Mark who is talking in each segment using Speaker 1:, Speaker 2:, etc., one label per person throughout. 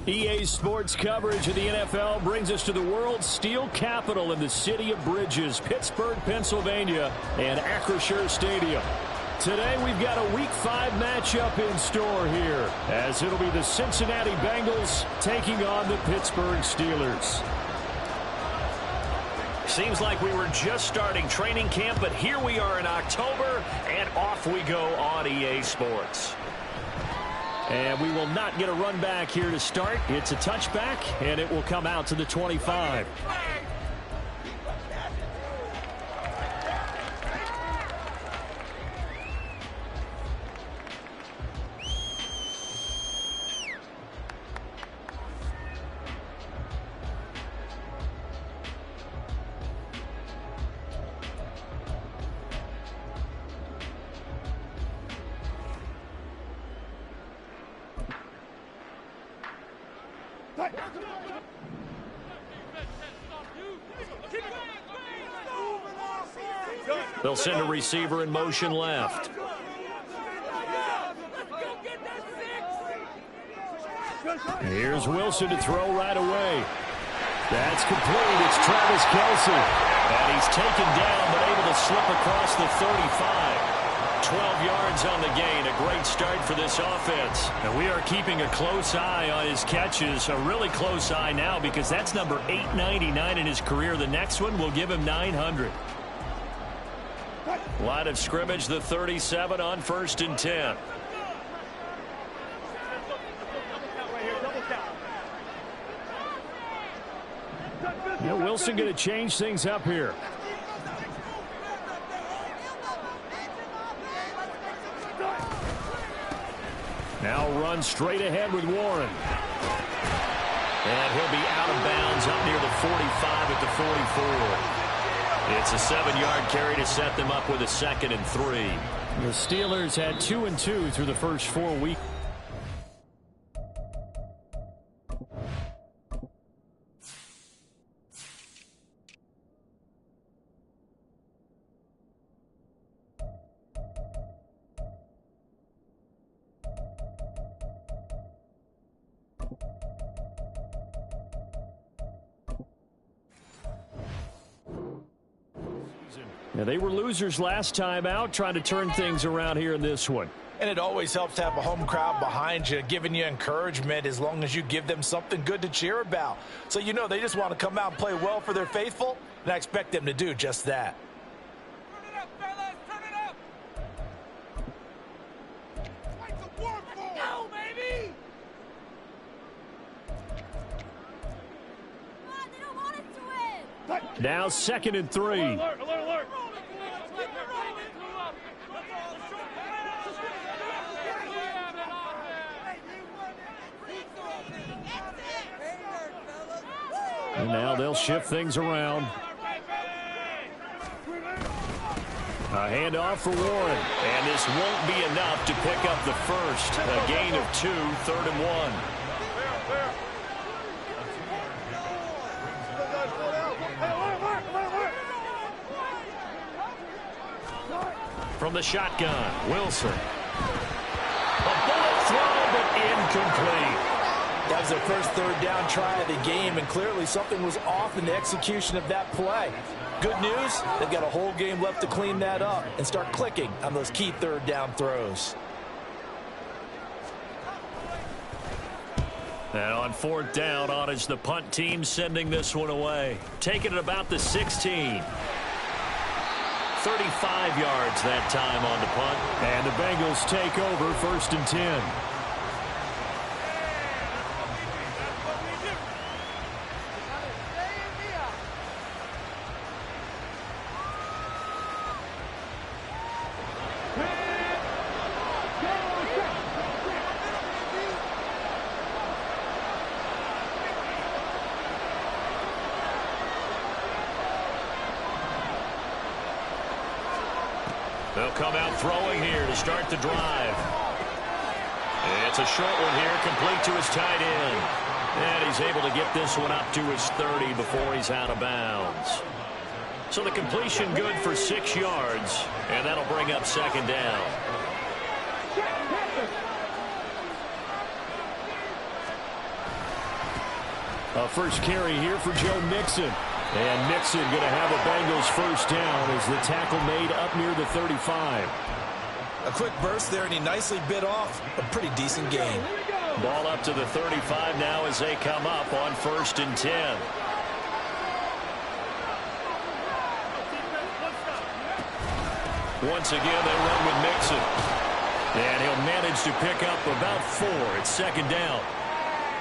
Speaker 1: EA Sports coverage of the NFL brings us to the world's steel capital in the city of Bridges, Pittsburgh, Pennsylvania, and Acrisure Stadium. Today we've got a Week 5 matchup in store here, as it'll be the Cincinnati Bengals taking on the Pittsburgh Steelers.
Speaker 2: Seems like we were just starting training camp, but here we are in October, and off we go on EA Sports.
Speaker 1: And we will not get a run back here to start. It's a touchback, and it will come out to the 25.
Speaker 2: They'll send a receiver in motion left.
Speaker 1: Here's Wilson to throw right away. That's complete. It's Travis Kelce.
Speaker 2: And he's taken down, but able to slip across the 35. 12 yards on the gain. A great start for this offense.
Speaker 1: And we are keeping a close eye on his catches. A really close eye now because that's number 899 in his career. The next one will give him 900.
Speaker 2: Line of scrimmage, the 37 on 1st and 10.
Speaker 1: Yeah, Wilson going to change things up here. Now run straight ahead with Warren.
Speaker 2: And he'll be out of bounds up near the 45 at the 44. It's a 7-yard carry to set them up with a 2nd and 3.
Speaker 1: The Steelers had 2-2 through the first 4 weeks. Now, they were losers last time out, trying to turn things around here in this one.
Speaker 3: And it always helps to have a home crowd behind you, giving you encouragement as long as you give them something good to cheer about. So, you know, they just want to come out and play well for their faithful, and I expect them to do just that.
Speaker 4: Turn it up, fellas! Turn it up! Fight the war for it! Go, baby!
Speaker 5: Come on, they don't want us to win!
Speaker 1: Now 2nd and 3.
Speaker 4: Alert, alert, alert!
Speaker 1: And now they'll shift things around. A handoff for Warren.
Speaker 2: And this won't be enough to pick up the first. A gain of 2, 3rd and 1. From the shotgun, Wilson. A bullet throw, but incomplete.
Speaker 3: That was their first 3rd down try of the game, and clearly something was off in the execution of that play. Good news, they've got a whole game left to clean that up and start clicking on those key 3rd down throws.
Speaker 2: And on 4th down, on is the punt team sending this one away. Taking it about the 16. 35 yards that time on the punt.
Speaker 1: And the Bengals take over 1st and 10.
Speaker 2: They'll come out throwing here to start the drive. It's a short one here, complete to his tight end. And he's able to get this one up to his 30 before he's out of bounds. So the completion good for 6 yards, and that'll bring up second down.
Speaker 1: A first carry here for Joe Mixon. And Mixon going to have a Bengals first down as the tackle made up near the 35.
Speaker 3: A quick burst there, and he nicely bit off a pretty decent gain.
Speaker 2: Ball up to the 35 now as they come up on 1st and 10. Once again, they run with Mixon. And he'll manage to pick up about 4. It's second down.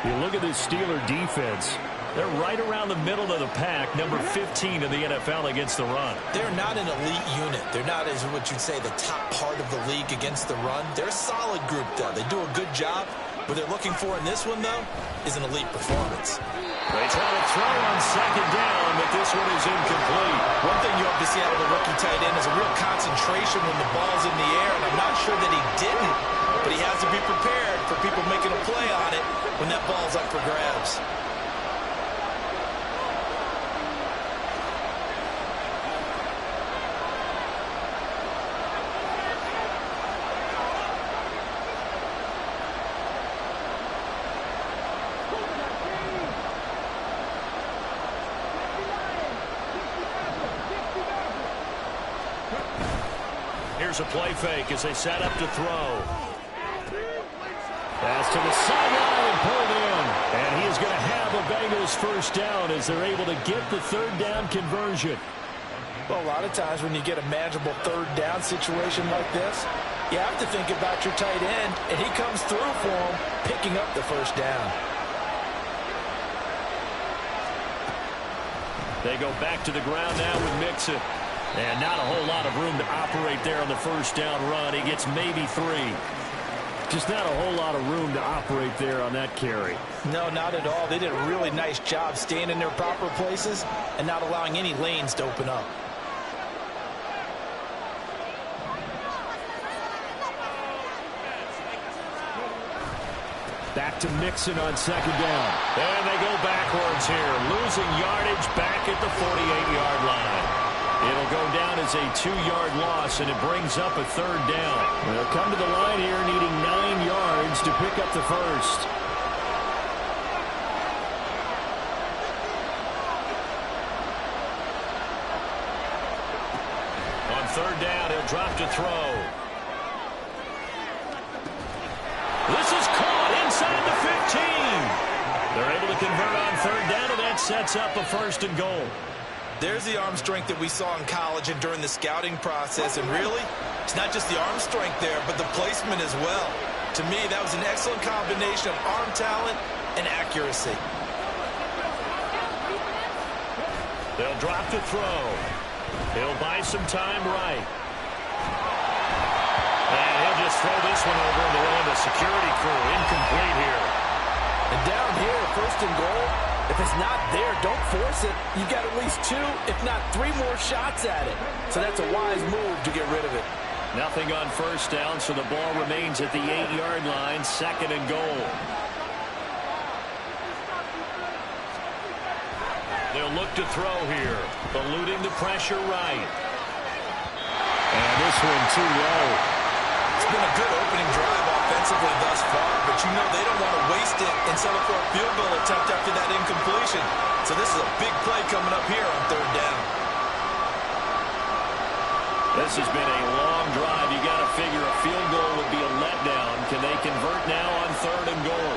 Speaker 1: You look at this Steeler defense.
Speaker 2: They're right around the middle of the pack, number 15 in the NFL against the run.
Speaker 3: They're not an elite unit. They're not, as what you'd say, the top part of the league against the run. They're a solid group, though. They do a good job. What they're looking for in this one, though, is an elite performance.
Speaker 2: They try to throw on second down, but this one is incomplete.
Speaker 3: One thing you hope to see out of a rookie tight end is a real concentration when the ball's in the air, and I'm not sure that he didn't, but he has to be prepared for people making a play on it when that ball's up for grabs.
Speaker 2: Here's a play fake as they set up to throw.
Speaker 1: Pass to the sideline and pulled in. And he is going to have a Bengals first down as they're able to get the third down conversion.
Speaker 3: Well, a lot of times when you get a manageable third down situation like this, you have to think about your tight end, and he comes through for him, picking up the first down.
Speaker 2: They go back to the ground now with Mixon. And not a whole lot of room to operate there on the first down run. He gets maybe 3.
Speaker 1: Just not a whole lot of room to operate there on that carry.
Speaker 3: No, not at all. They did a really nice job staying in their proper places and not allowing any lanes to open up.
Speaker 1: Back to Mixon on second down.
Speaker 2: And they go backwards here, losing yardage back at the 48-yard line. It'll go down as a 2-yard loss, and it brings up a third down.
Speaker 1: They'll come to the line here needing 9 yards to pick up the first.
Speaker 2: On third down, he'll drop to throw. This is caught inside the 15. They're able to convert on third down, and that sets up a 1st and goal.
Speaker 3: There's the arm strength that we saw in college and during the scouting process. And really, it's not just the arm strength there, but the placement as well. To me, that was an excellent combination of arm talent and accuracy.
Speaker 2: They'll drop to throw. He'll buy some time right. And he'll just throw this one over into one of the security crew. Incomplete here.
Speaker 3: And down here, 1st and goal. If it's not there, don't force it. You've got at least 2, if not 3 more shots at it. So that's a wise move to get rid of it.
Speaker 2: Nothing on first down, so the ball remains at the 8-yard line, 2nd and goal. They'll look to throw here, eluding the pressure right.
Speaker 1: And this one too low.
Speaker 3: It's been a good opening drive offensively thus far, but you know they don't want to waste it and settle for a field goal attempt after that incompletion. So this is a big play coming up here on third down.
Speaker 2: This has been a long drive. You got to figure a field goal would be a letdown. Can they convert now on 3rd and goal?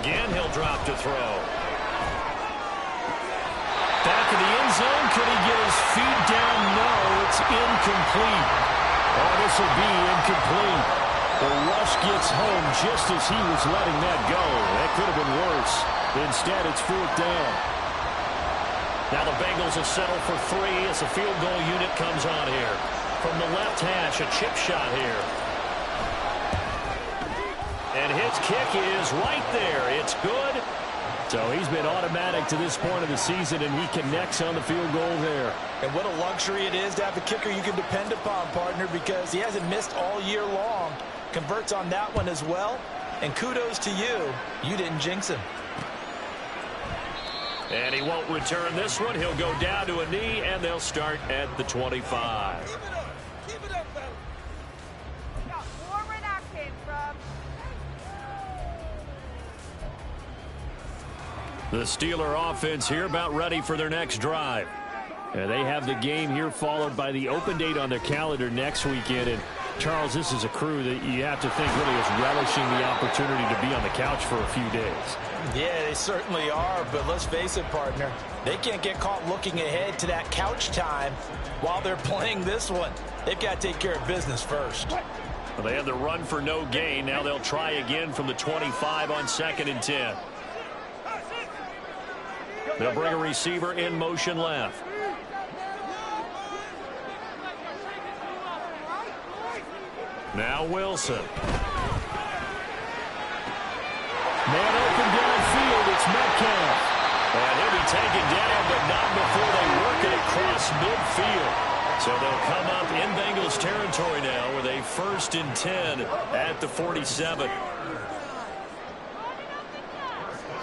Speaker 2: Again, he'll drop to throw. Back in the end zone. Could he get his feet down? No, it's incomplete.
Speaker 1: Oh, this will be incomplete. The rush gets home just as he was letting that go. That could have been worse. Instead, it's 4th down.
Speaker 2: Now the Bengals will settle for 3 as the field goal unit comes on here. From the left hash, a chip shot here. And his kick is right there. It's good.
Speaker 1: So he's been automatic to this point of the season, and he connects on the field goal there.
Speaker 3: And what a luxury it is to have a kicker you can depend upon, partner, because he hasn't missed all year long. Converts on that one as well. And kudos to you. You didn't jinx him.
Speaker 2: And he won't return this one. He'll go down to a knee, and they'll start at the 25.
Speaker 4: Keep it up. Keep it up, fella.
Speaker 5: Where that came from.
Speaker 1: The Steeler offense here about ready for their next drive. And they have the game here followed by the open date on their calendar next weekend. And Charles, this is a crew that you have to think really is relishing the opportunity to be on the couch for a few days.
Speaker 3: Yeah, they certainly are, but let's face it, partner. They can't get caught looking ahead to that couch time while they're playing this one. They've got to take care of business first.
Speaker 2: Well, they had the run for no gain. Now they'll try again from the 25 on 2nd and 10. They'll bring a receiver in motion left. Now Wilson.
Speaker 1: Man open downfield, it's Metcalf.
Speaker 2: And he'll be taken down, but not before they work it across midfield. So they'll come up in Bengals territory now with a 1st and 10 at the 47.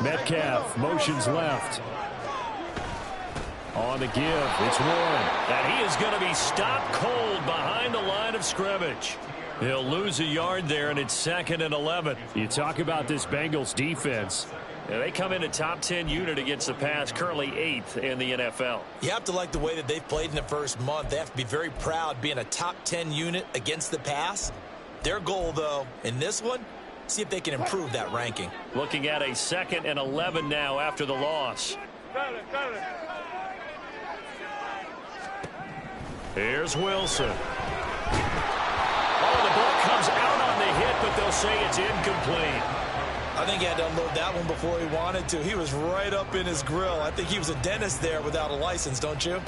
Speaker 1: Metcalf motions left. On the give, it's Warren.
Speaker 2: And he is going to be stopped cold behind the line of scrimmage. He'll lose a yard there, and it's 2nd and 11.
Speaker 1: You talk about this Bengals defense.
Speaker 2: Yeah, they come in a top 10 unit against the pass, currently 8th in the NFL.
Speaker 3: You have to like the way that they've played in the first month. They have to be very proud being a top 10 unit against the pass. Their goal, though, in this one, see if they can improve that ranking.
Speaker 2: Looking at a 2nd and 11 now after the loss. Here's Wilson. Oh, the ball comes out on the hit, but they'll say it's incomplete.
Speaker 3: I think he had to unload that one before he wanted to. He was right up in his grill. I think he was a dentist there without a license, don't you?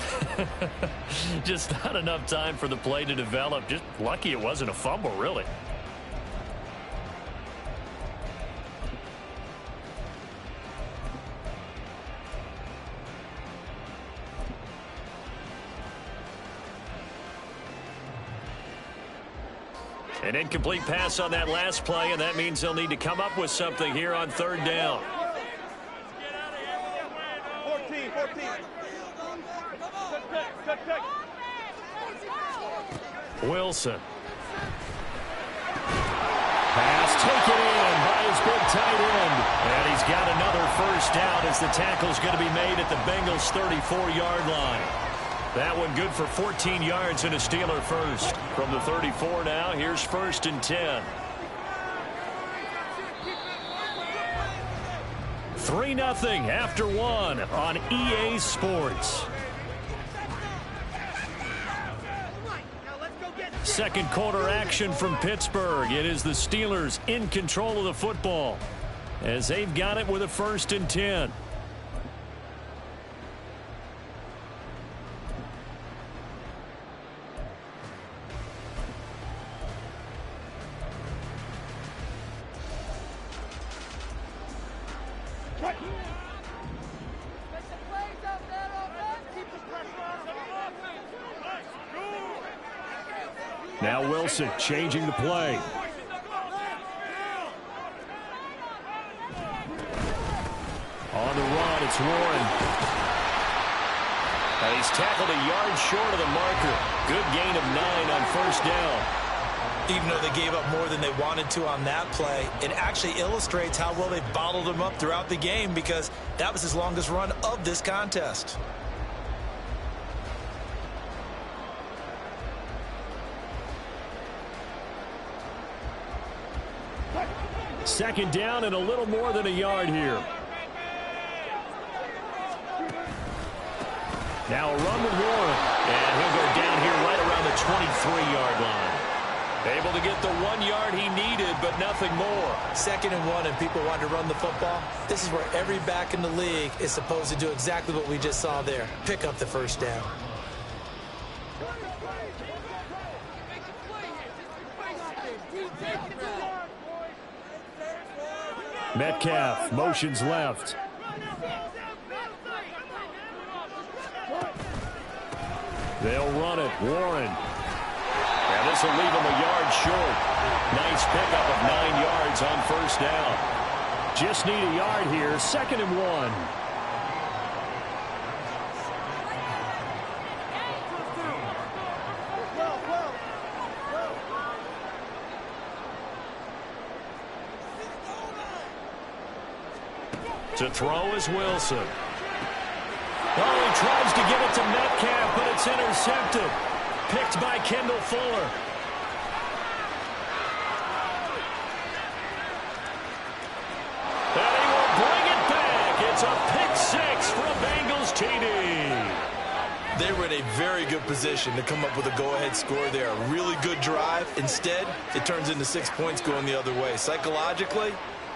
Speaker 2: Just not enough time for the play to develop. Just lucky it wasn't a fumble, really. An incomplete pass on that last play, and that means they'll need to come up with something here on 3rd down.
Speaker 4: 14.
Speaker 2: Wilson.
Speaker 1: Pass taken in by his big tight end.
Speaker 2: And he's got another 1st down as the tackle's going to be made at the Bengals' 34-yard line. That one good for 14 yards and a Steeler first. From the 34 now, here's 1st and 10. 3-0 after 1 on EA Sports. Second quarter action from Pittsburgh. It is the Steelers in control of the football as they've got it with a 1st and 10.
Speaker 1: Now Wilson changing the play. On the run, it's Warren.
Speaker 2: And he's tackled a yard short of the marker. Good gain of 9 on 1st down.
Speaker 3: Even though they gave up more than they wanted to on that play, it actually illustrates how well they've bottled him up throughout the game because that was his longest run of this contest.
Speaker 1: 2nd down and a little more than a yard here. Now a run with Warren.
Speaker 2: And he'll go down here right around the 23-yard line. Able to get the 1 yard he needed, but nothing more.
Speaker 3: 2nd and 1, and people want to run the football. This is where every back in the league is supposed to do exactly what we just saw there. Pick up the first down.
Speaker 1: Metcalf motions left. They'll run it. Warren. And this will leave him a yard short. Nice pickup of 9 yards on first down. Just need a yard here. 2nd and 1.
Speaker 2: To throw is Wilson. Oh, he tries to give it to Metcalf, but it's intercepted. Picked by Kendall Fuller. And he will bring it back. It's a pick 6 for a Bengals TD.
Speaker 3: They were in a very good position to come up with a go-ahead score there. A really good drive. Instead, it turns into 6 points going the other way. Psychologically,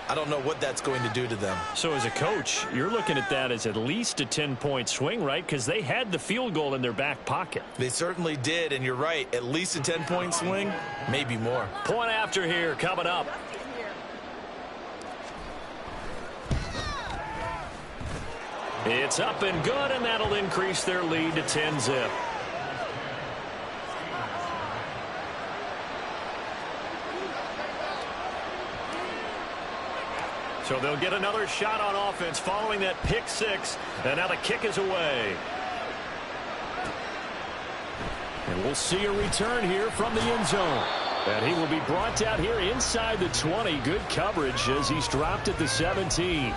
Speaker 3: I don't know what that's going to do to them.
Speaker 2: So as a coach, you're looking at that as at least a 10-point swing, right? Because they had the field goal in their back pocket.
Speaker 3: They certainly did, and you're right. At least a 10-point swing, maybe more.
Speaker 2: Point after here coming up. It's up and good, and that'll increase their lead to 10-zip. So they'll get another shot on offense following that pick 6, and now the kick is away.
Speaker 1: And we'll see a return here from the end zone. And he will be brought down here inside the 20. Good coverage as he's dropped at the 17.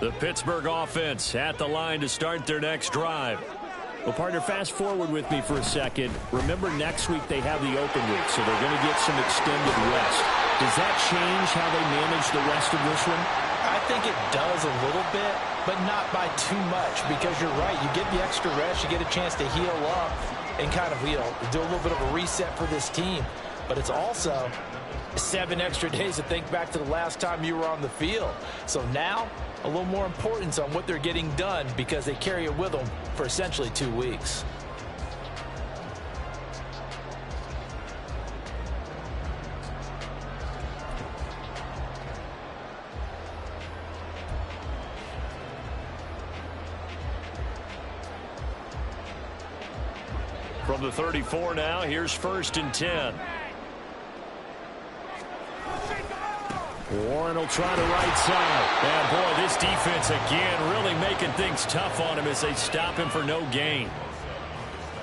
Speaker 1: The Pittsburgh offense at the line to start their next drive. Well, partner, fast forward with me for a second. Remember, next week they have the open week, so they're going to get some extended rest. Does that change how they manage the rest of this one?
Speaker 3: I think it does a little bit, but not by too much, because you're right. You get the extra rest, you get a chance to heal up and kind of, do a little bit of a reset for this team. But it's also 7 extra days to think back to the last time you were on the field. So now, a little more importance on what they're getting done because they carry it with them for essentially 2 weeks.
Speaker 2: From the 34 now, here's 1st and 10.
Speaker 1: Warren will try the right side.
Speaker 2: And boy, this defense again really making things tough on him as they stop him for no gain.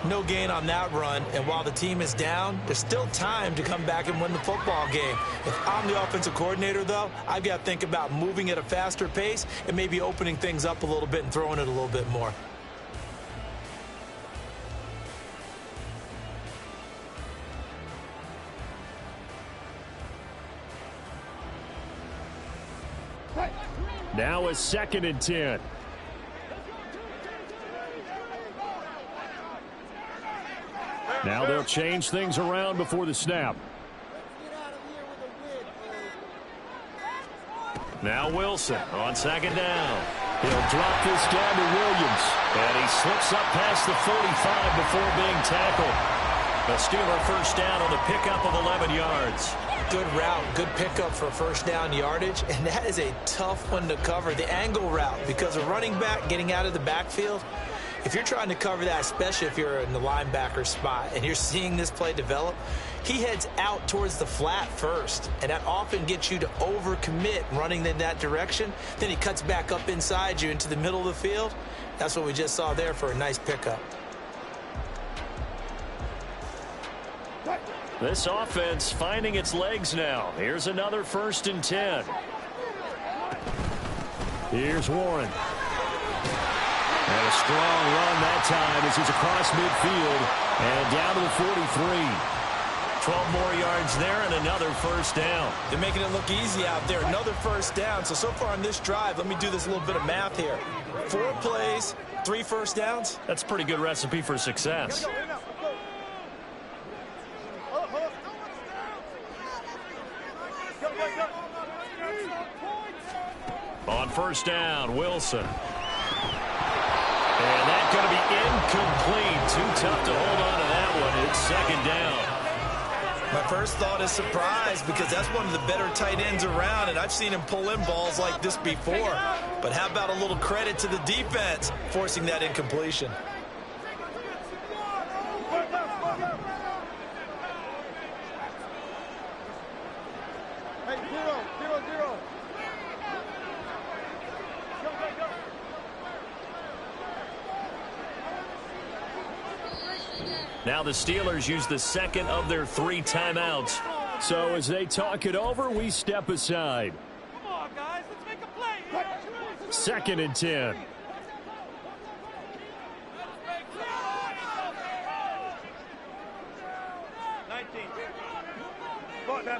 Speaker 3: No gain on that run, and while the team is down, there's still time to come back and win the football game. If I'm the offensive coordinator, though, I've got to think about moving at a faster pace and maybe opening things up a little bit and throwing it a little bit more.
Speaker 1: Now a 2nd and 10. Now they'll change things around before the snap.
Speaker 2: Now Wilson on 2nd down.
Speaker 1: He'll drop this down to Williams.
Speaker 2: And he slips up past the 45 before being tackled. A Steeler first down on the pickup of 11 yards.
Speaker 3: Good route, good pickup for first down yardage, and that is a tough one to cover, the angle route, because a running back getting out of the backfield, if you're trying to cover that, especially if you're in the linebacker spot and you're seeing this play develop, he heads out towards the flat first, and that often gets you to overcommit running in that direction. Then he cuts back up inside you into the middle of the field. That's what we just saw there for a nice pickup.
Speaker 2: This offense finding its legs now. Here's another 1st and 10.
Speaker 1: Here's Warren. And a strong run that time as he's across midfield and down to the 43.
Speaker 2: 12 more yards there and another first down.
Speaker 3: They're making it look easy out there. Another first down. So far on this drive, let me do this little bit of math here. 4 plays, 3 first downs.
Speaker 2: That's a pretty good recipe for success. On first down, Wilson. And that's going to be incomplete. Too tough to hold on to that one. It's second down.
Speaker 3: My first thought is surprise because that's one of the better tight ends around, and I've seen him pull in balls like this before. But how about a little credit to the defense forcing that incompletion?
Speaker 4: Hey, 0-0-0.
Speaker 2: Now the Steelers use the second of their 3 timeouts.
Speaker 1: So as they talk it over, we step aside.
Speaker 4: Come on, guys, let's make a play here.
Speaker 1: Second and 10.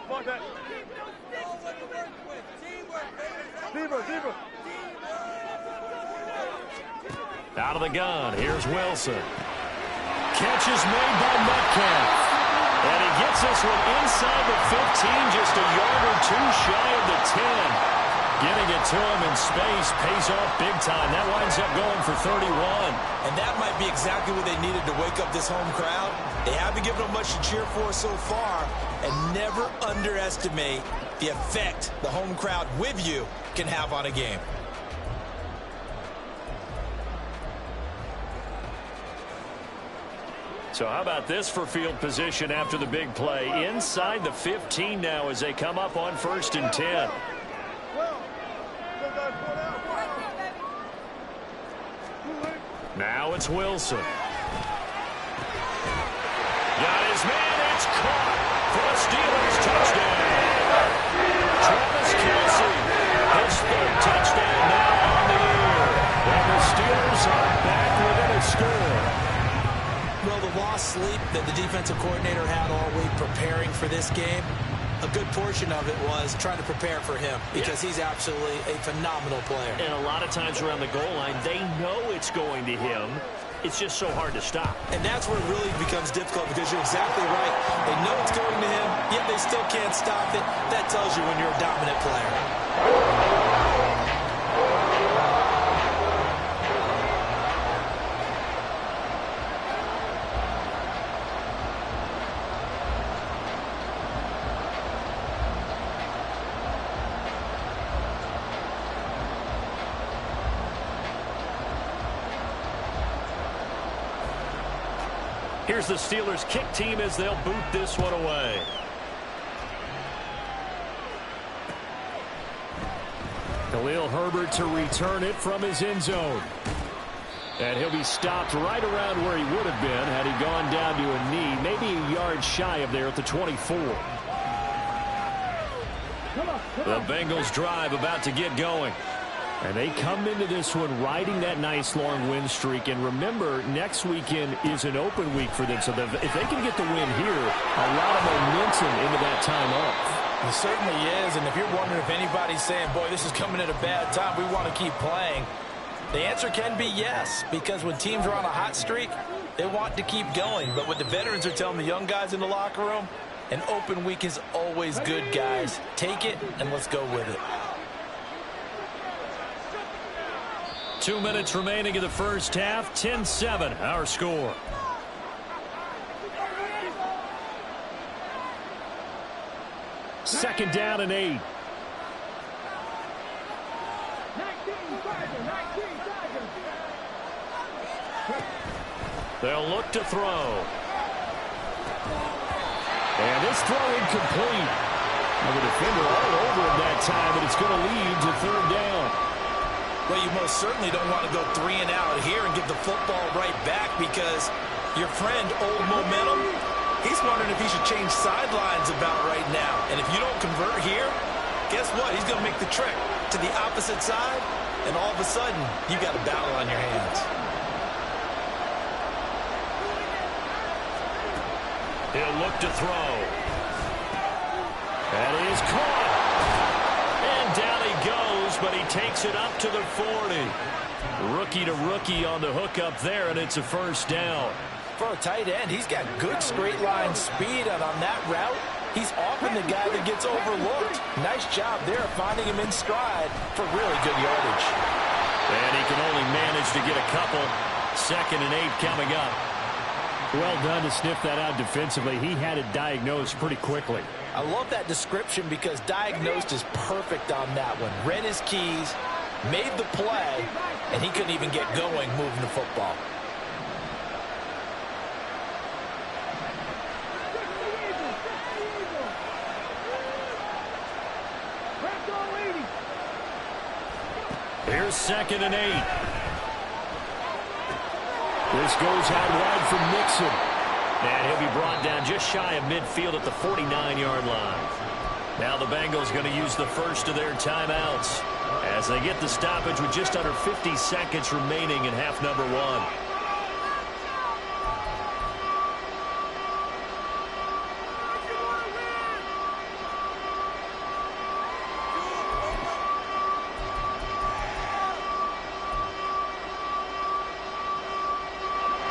Speaker 4: Fuck that. Zebra.
Speaker 2: Out of the gun, here's Wilson. Catch is made by Metcalf. And he gets this one inside the 15, just a yard or 2 shy of the 10. Getting it to him in space pays off big time. That winds up going for 31.
Speaker 3: And that might be exactly what they needed to wake up this home crowd. They haven't given them much to cheer for so far. And never underestimate the effect the home crowd with you can have on a game.
Speaker 2: So how about this for field position after the big play? Inside the 15 now as they come up on first and 10. Now it's Wilson. Got his man, it's caught for a Steelers touchdown. Travis Kelce, his 3rd touchdown now on the year. And the Steelers are back within a score.
Speaker 3: Well, the lost sleep that the defensive coordinator had all week preparing for this game, a good portion of it was trying to prepare for him because he's absolutely a phenomenal player.
Speaker 2: And a lot of times around the goal line, they know it's going to him. It's just so hard to stop.
Speaker 3: And that's where it really becomes difficult because you're exactly right. They know it's going to him, yet they still can't stop it. That tells you when you're a dominant player.
Speaker 2: Here's the Steelers kick team as they'll boot this one away.
Speaker 1: Khalil Herbert to return it from his end zone. And he'll be stopped right around where he would have been had he gone down to a knee, maybe a yard shy of there at the 24.
Speaker 2: The Bengals drive about to get going.
Speaker 1: And they come into this one riding that nice long win streak. And remember, next weekend is an open week for them. So if they can get the win here, a lot of momentum into that time off.
Speaker 3: It certainly is. And if you're wondering if anybody's saying, boy, this is coming at a bad time, we want to keep playing, the answer can be yes. Because when teams are on a hot streak, they want to keep going. But what the veterans are telling the young guys in the locker room, an open week is always good, guys. Take it and let's go with it.
Speaker 2: 2 minutes remaining in the first half. 10-7, our score.
Speaker 1: Second down and 8.
Speaker 2: They'll look to throw.
Speaker 1: And this throw incomplete. And the defender all over him that time, and it's going to lead to third down.
Speaker 3: Well, you most certainly don't want to go 3 and out here and get the football right back because your friend, Old Momentum, he's wondering if he should change sidelines about right now. And if you don't convert here, guess what? He's going to make the trek to the opposite side, and all of a sudden, you got a battle on your hands.
Speaker 2: He'll look to throw. That is caught. And down he goes, but he takes it up to the 40. Rookie to rookie on the hookup there, and it's a first down.
Speaker 3: For a tight end, he's got good straight line speed, and on that route, he's often the guy that gets overlooked. Nice job there finding him in stride for really good yardage.
Speaker 2: And he can only manage to get a couple. 2nd and 8 coming up.
Speaker 1: Well done to sniff that out defensively. He had it diagnosed pretty quickly.
Speaker 3: I love that description because diagnosed is perfect on that one. Read his keys, made the play, and he couldn't even get going moving the football.
Speaker 2: Here's 2nd and 8.
Speaker 1: This goes out wide from Nixon.
Speaker 2: And he'll be brought down just shy of midfield at the 49-yard line. Now the Bengals going to use the first of their timeouts as they get the stoppage with just under 50 seconds remaining in half number 1.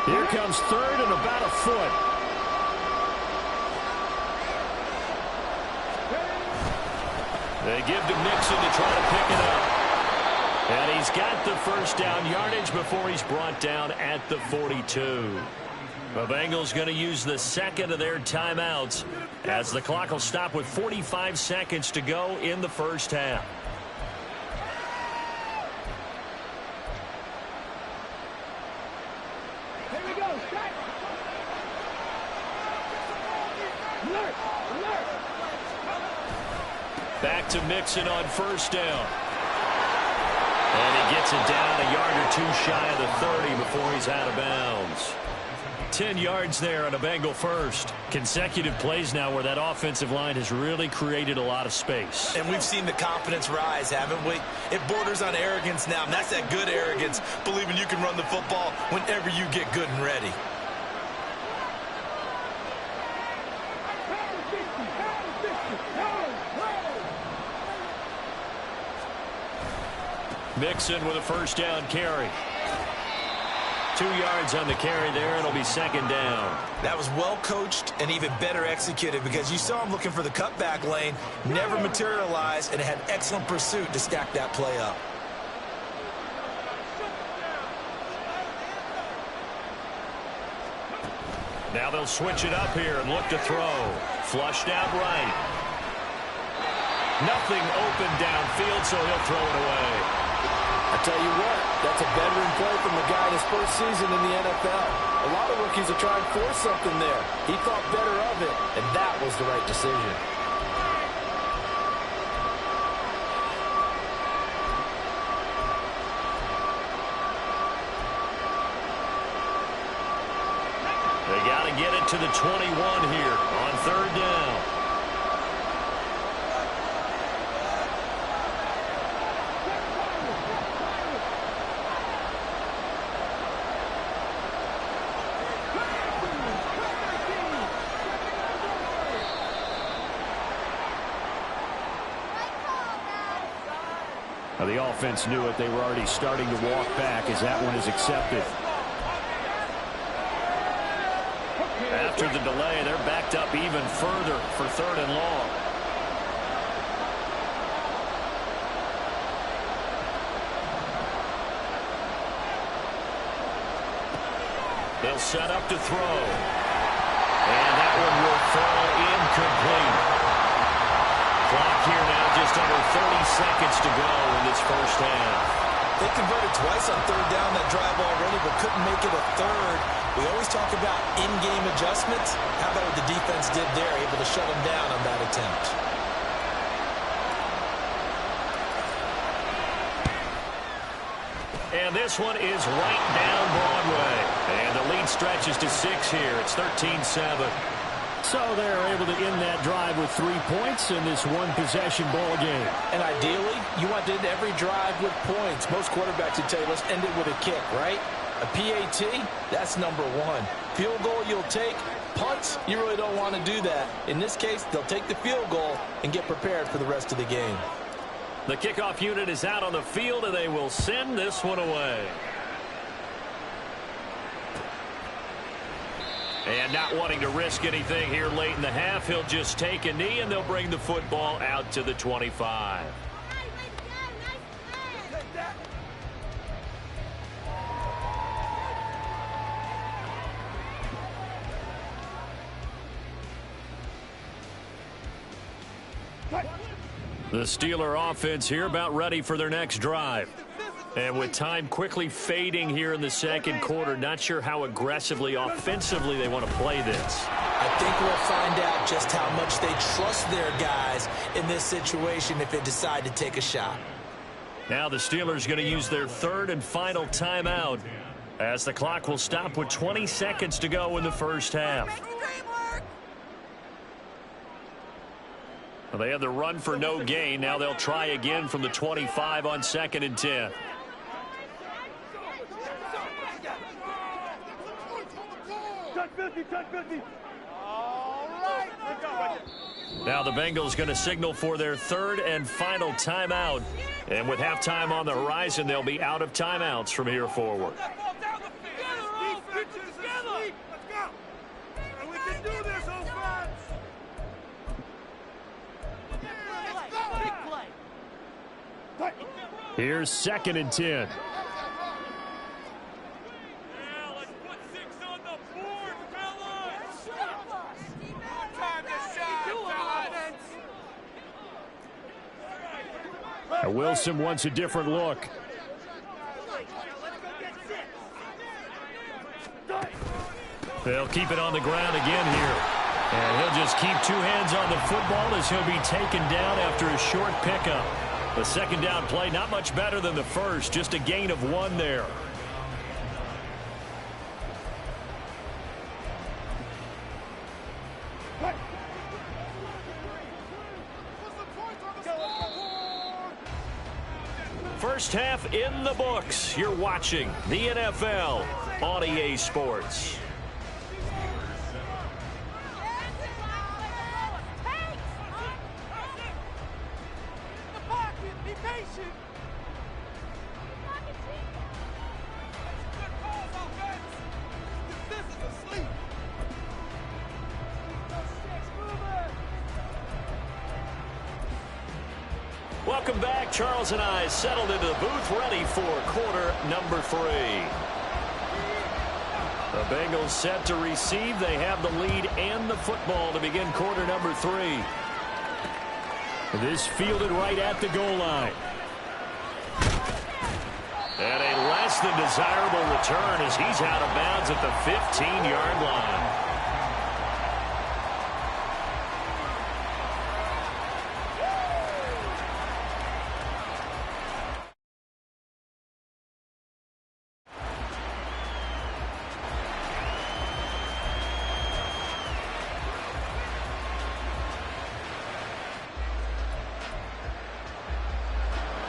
Speaker 1: Here comes 3rd and about a foot.
Speaker 2: They give to Mixon to try to pick it up. And he's got the first down yardage before he's brought down at the 42. The Bengals going to use the second of their timeouts as the clock will stop with 45 seconds to go in the first half. Back to Mixon on first down. And he gets it down a yard or two shy of the 30 before he's out of bounds. 10 yards there on a Bengal first. Consecutive plays now where that offensive line has really created a lot of space.
Speaker 3: And we've seen the confidence rise, haven't we? It borders on arrogance now, and that's that good arrogance, believing you can run the football whenever you get good and ready.
Speaker 2: Mixon with a first down carry. 2 yards on the carry there. It'll be 2nd down.
Speaker 3: That was well coached and even better executed because you saw him looking for the cutback lane, never materialized, and had excellent pursuit to stack that play up.
Speaker 2: Now they'll switch it up here and look to throw. Flushed out right. Nothing open downfield, so he'll throw it away.
Speaker 3: I tell you what, that's a veteran play from the guy in his first season in the NFL. A lot of rookies are trying to force something there. He thought better of it, and that was the right decision.
Speaker 2: They got to get it to the 21 here on 3rd down.
Speaker 1: Now, the offense knew it. They were already starting to walk back as that one is accepted.
Speaker 2: After the delay, they're backed up even further for 3rd and long. They'll set up to throw. And that one will fall incomplete. Clock here now just under 30 seconds to go in this first half.
Speaker 3: They converted twice on 3rd down that drive already, but couldn't make it a 3rd. We always talk about in-game adjustments. How about what the defense did there, able to shut them down on that attempt.
Speaker 2: And this one is right down Broadway. And the lead stretches to 6 here. It's 13-7.
Speaker 1: So they're able to end that drive with 3 points in this one-possession ball game.
Speaker 3: And ideally, you want to end every drive with points. Most quarterbacks would tell you, let's end it with a kick, right? A PAT, that's number one. Field goal you'll take. Punts, you really don't want to do that. In this case, they'll take the field goal and get prepared for the rest of the game.
Speaker 2: The kickoff unit is out on the field, and they will send this one away. And not wanting to risk anything here late in the half, he'll just take a knee, and they'll bring the football out to the 25. The Steeler offense here about ready for their next drive. And with time quickly fading here in the second quarter, not sure how aggressively, offensively they want to play this.
Speaker 3: I think we'll find out just how much they trust their guys in this situation if they decide to take a shot.
Speaker 2: Now the Steelers going to use their third and final timeout as the clock will stop with 20 seconds to go in the first half. Well, they had the run for no gain. Now they'll try again from the 25 on 2nd and 10. Now the Bengals going to signal for their third and final timeout. And with halftime on the horizon, they'll be out of timeouts from here forward.
Speaker 1: Here's 2nd and 10. Wilson wants a different look.
Speaker 2: They'll keep it on the ground again here. And he'll just keep 2 hands on the football as he'll be taken down after a short pickup. The second down play not much better than the first, just a gain of 1 there. First half in the books. You're watching the NFL on EA Sports. Welcome back. Charles and I settled into the booth, ready for quarter number 3. The Bengals set to receive. They have the lead and the football to begin quarter number 3.
Speaker 1: This fielded right at the goal line.
Speaker 2: And a less than desirable return as he's out of bounds at the 15-yard line.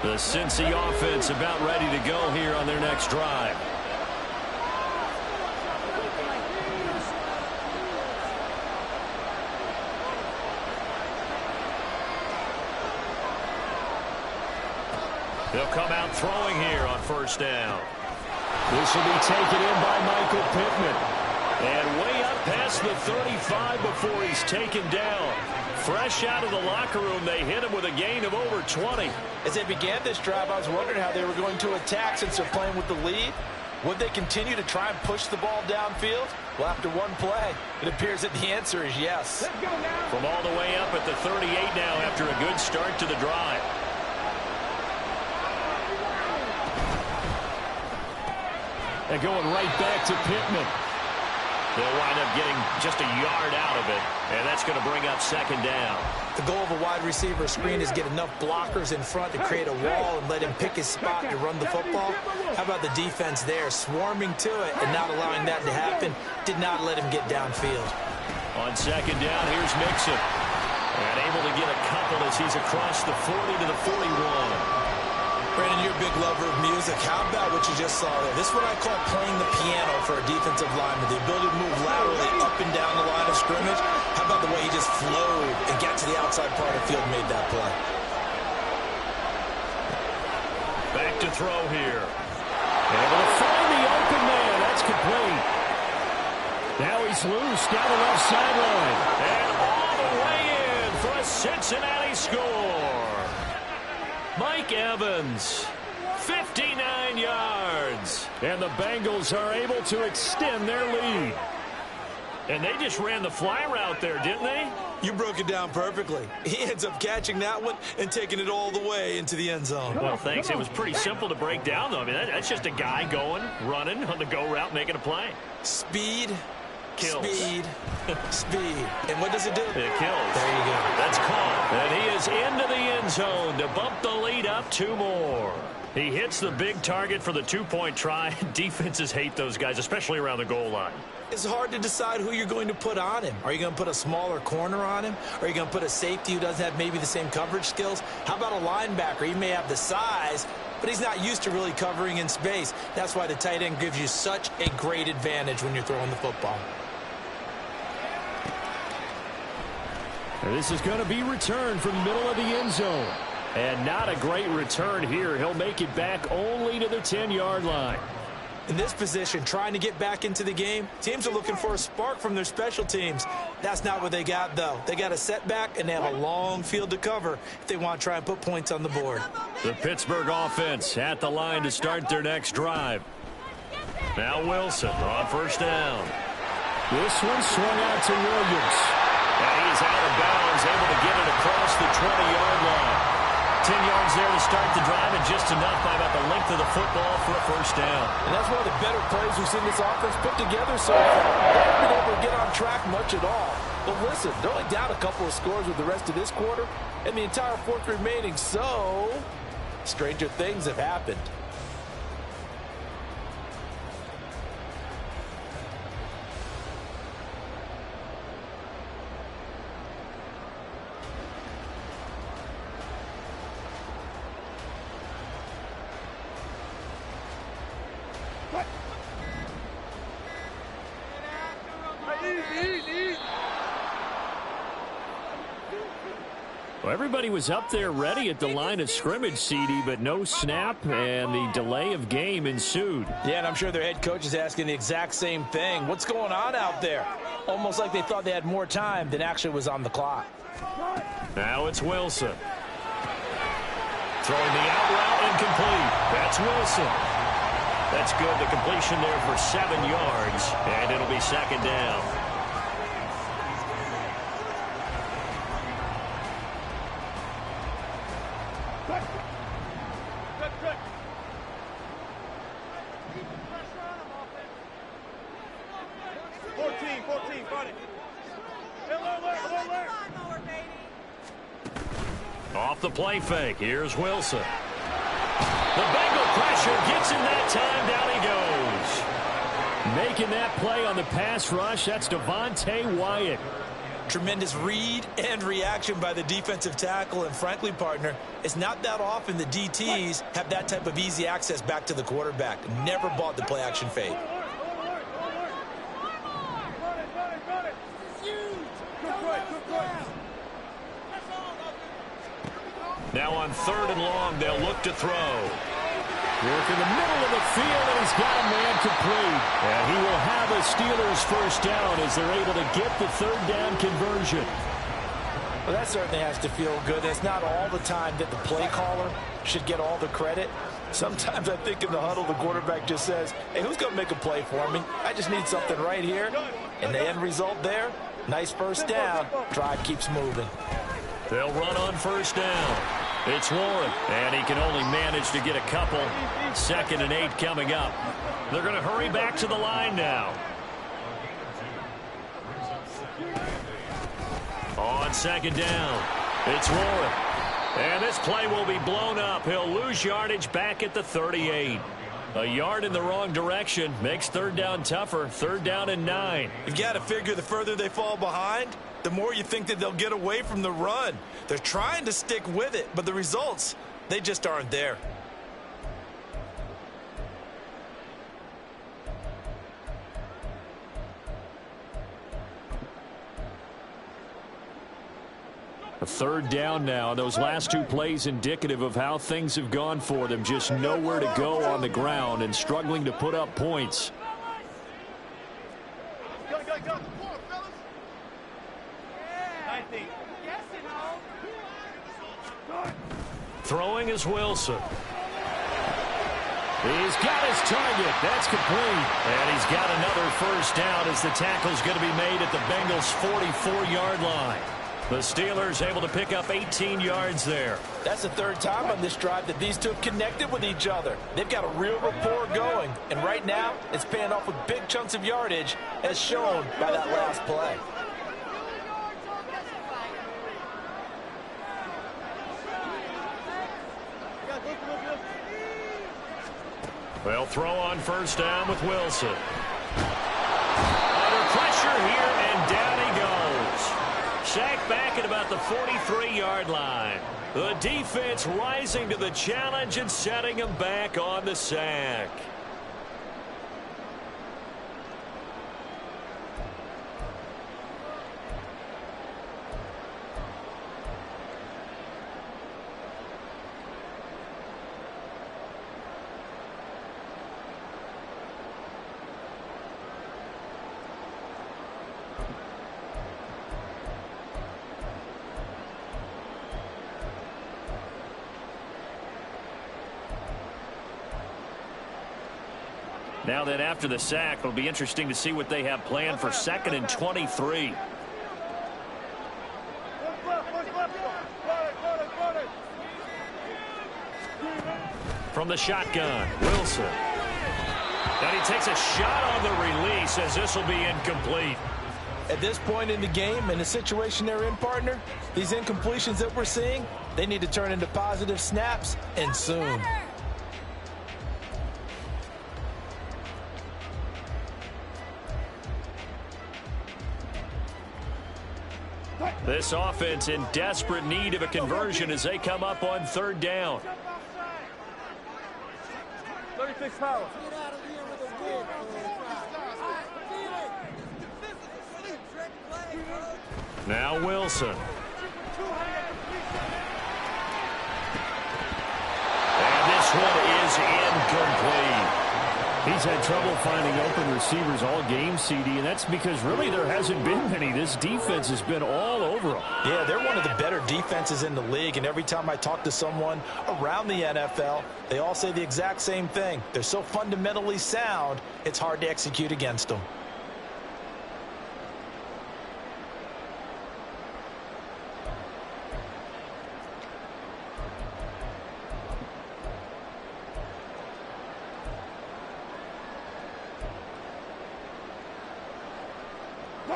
Speaker 2: The Cincy offense about ready to go here on their next drive. They'll come out throwing here on first down.
Speaker 1: This will be taken in by Michael Pittman.
Speaker 2: And way up past the 35 before he's taken down. Fresh out of the locker room, they hit him with a gain of over 20.
Speaker 3: As they began this drive, I was wondering how they were going to attack since they're playing with the lead. Would they continue to try and push the ball downfield? Well, after one play, it appears that the answer is yes.
Speaker 2: From all the way up at the 38 now after a good start to the drive.
Speaker 1: And going right back to Pittman.
Speaker 2: They'll wind up getting just a yard out of it, and that's going to bring up second down.
Speaker 3: The goal of a wide receiver screen is get enough blockers in front to create a wall and let him pick his spot to run the football. How about the defense there, swarming to it and not allowing that to happen, did not let him get downfield.
Speaker 2: On second down, here's Mixon. And able to get a couple as he's across the 40 to the 41.
Speaker 3: Brandon, you're a big lover of music. How about what you just saw there? This is what I call playing the piano for a defensive lineman. The ability to move laterally up and down the line of scrimmage. How about the way he just flowed and got to the outside part of the field and made that play?
Speaker 2: Back to throw here.
Speaker 1: Able to find the open man. That's complete. Now he's loose down the left sideline.
Speaker 2: And all the way in for a Cincinnati score. Mike Evans, 59 yards.
Speaker 1: And the Bengals are able to extend their lead.
Speaker 2: And they just ran the fly route there, didn't they?
Speaker 3: You broke it down perfectly. He ends up catching that one and taking it all the way into the end zone.
Speaker 2: Well, thanks. It was pretty simple to break down, though. I mean, that's just a guy going, running on the go route, making a play.
Speaker 3: Speed.
Speaker 2: Kills.
Speaker 3: Speed, speed. And what does it do?
Speaker 2: It kills.
Speaker 3: There you go.
Speaker 2: That's caught. And he is into the end zone to bump the lead up 2 more. He hits the big target for the 2-point try. Defenses hate those guys, especially around the goal line.
Speaker 3: It's hard to decide who you're going to put on him. Are you going to put a smaller corner on him? Or are you going to put a safety who doesn't have maybe the same coverage skills? How about a linebacker? He may have the size, but he's not used to really covering in space. That's why the tight end gives you such a great advantage when you're throwing the football.
Speaker 1: This is going to be returned from the middle of the end zone. And not a great return here. He'll make it back only to the 10-yard line.
Speaker 3: In this position, trying to get back into the game, teams are looking for a spark from their special teams. That's not what they got, though. They got a setback, and they have a long field to cover if they want to try and put points on the board.
Speaker 1: The Pittsburgh offense at the line to start their next drive.
Speaker 2: Now Wilson on first down.
Speaker 1: This one swung out to Williams.
Speaker 2: And he's out of bounds, able to get it across the 20-yard line. 10 yards there to start the drive, and just enough by about the length of the football for a first down.
Speaker 3: And that's one of the better plays we've seen this offense put together so far. They haven't been able to get on track much at all. But listen, they're only down a couple of scores with the rest of this quarter, and the entire fourth remaining, so stranger things have happened.
Speaker 1: Well, everybody was up there ready at the line of scrimmage, CD, but no snap, and the delay of game ensued.
Speaker 3: Yeah, and I'm sure their head coach is asking the exact same thing. What's going on out there? Almost like they thought they had more time than actually was on the clock.
Speaker 2: Now it's Wilson. Throwing the out route incomplete. That's Wilson. That's good. The completion there for 7 yards, and it'll be second down. Off the play fake, here's Wilson. The Bengal pressure gets him that time, down he goes.
Speaker 1: Making that play on the pass rush, that's Devontae Wyatt.
Speaker 3: Tremendous read and reaction by the defensive tackle, and frankly, partner, it's not that often the DTs have that type of easy access back to the quarterback. Never bought the play-action fade.
Speaker 2: Now on 3rd and long, they'll look to throw.
Speaker 1: Work in the middle of the field, and he's got a man complete. And he will have a Steelers first down as they're able to get the 3rd down conversion.
Speaker 3: Well, that certainly has to feel good. It's not all the time that the play caller should get all the credit. Sometimes I think in the huddle, the quarterback just says, hey, who's going to make a play for me? I just need something right here. And the end result there, nice first down. Drive keeps moving.
Speaker 2: They'll run on first down. It's Warren, and he can only manage to get a couple. 2nd and 8 coming up. They're going to hurry back to the line now. On 2nd down, it's Warren. And this play will be blown up. He'll lose yardage back at the 38.
Speaker 1: A yard in the wrong direction makes third down tougher. Third down and 9.
Speaker 3: You've got to figure the further they fall behind, the more you think that they'll get away from the run. They're trying to stick with it, but the results, they just aren't there.
Speaker 1: A third down now. Those last two plays indicative of how things have gone for them. Just nowhere to go on the ground and struggling to put up points. Throwing is Wilson. He's got his target. That's complete. And he's got another first down as the tackle's going to be made at the Bengals' 44-yard line. The Steelers able to pick up 18 yards there.
Speaker 3: That's the third time on this drive that these two have connected with each other. They've got a real rapport going. And right now, it's paying off with big chunks of yardage, as shown by that last play.
Speaker 1: They'll throw on first down with Wilson. Under pressure here, and down he goes. Sacked back at about the 43-yard line. The defense rising to the challenge and setting him back on the sack. Now that after the sack, it'll be interesting to see what they have planned for 2nd and 23. From the shotgun, Wilson. And he takes a shot on the release as this will be incomplete.
Speaker 3: At this point in the game, in the situation they're in, partner, these incompletions that we're seeing, they need to turn into positive snaps, and soon.
Speaker 1: This offense in desperate need of a conversion as they come up on third down.
Speaker 4: 36 power.
Speaker 1: Now Wilson. And this one is incomplete. He's had trouble finding open receivers all game, CD, and that's because really there hasn't been many. This defense has been all over them.
Speaker 3: Yeah, they're one of the better defenses in the league, and every time I talk to someone around the NFL, they all say the exact same thing. They're so fundamentally sound, it's hard to execute against them.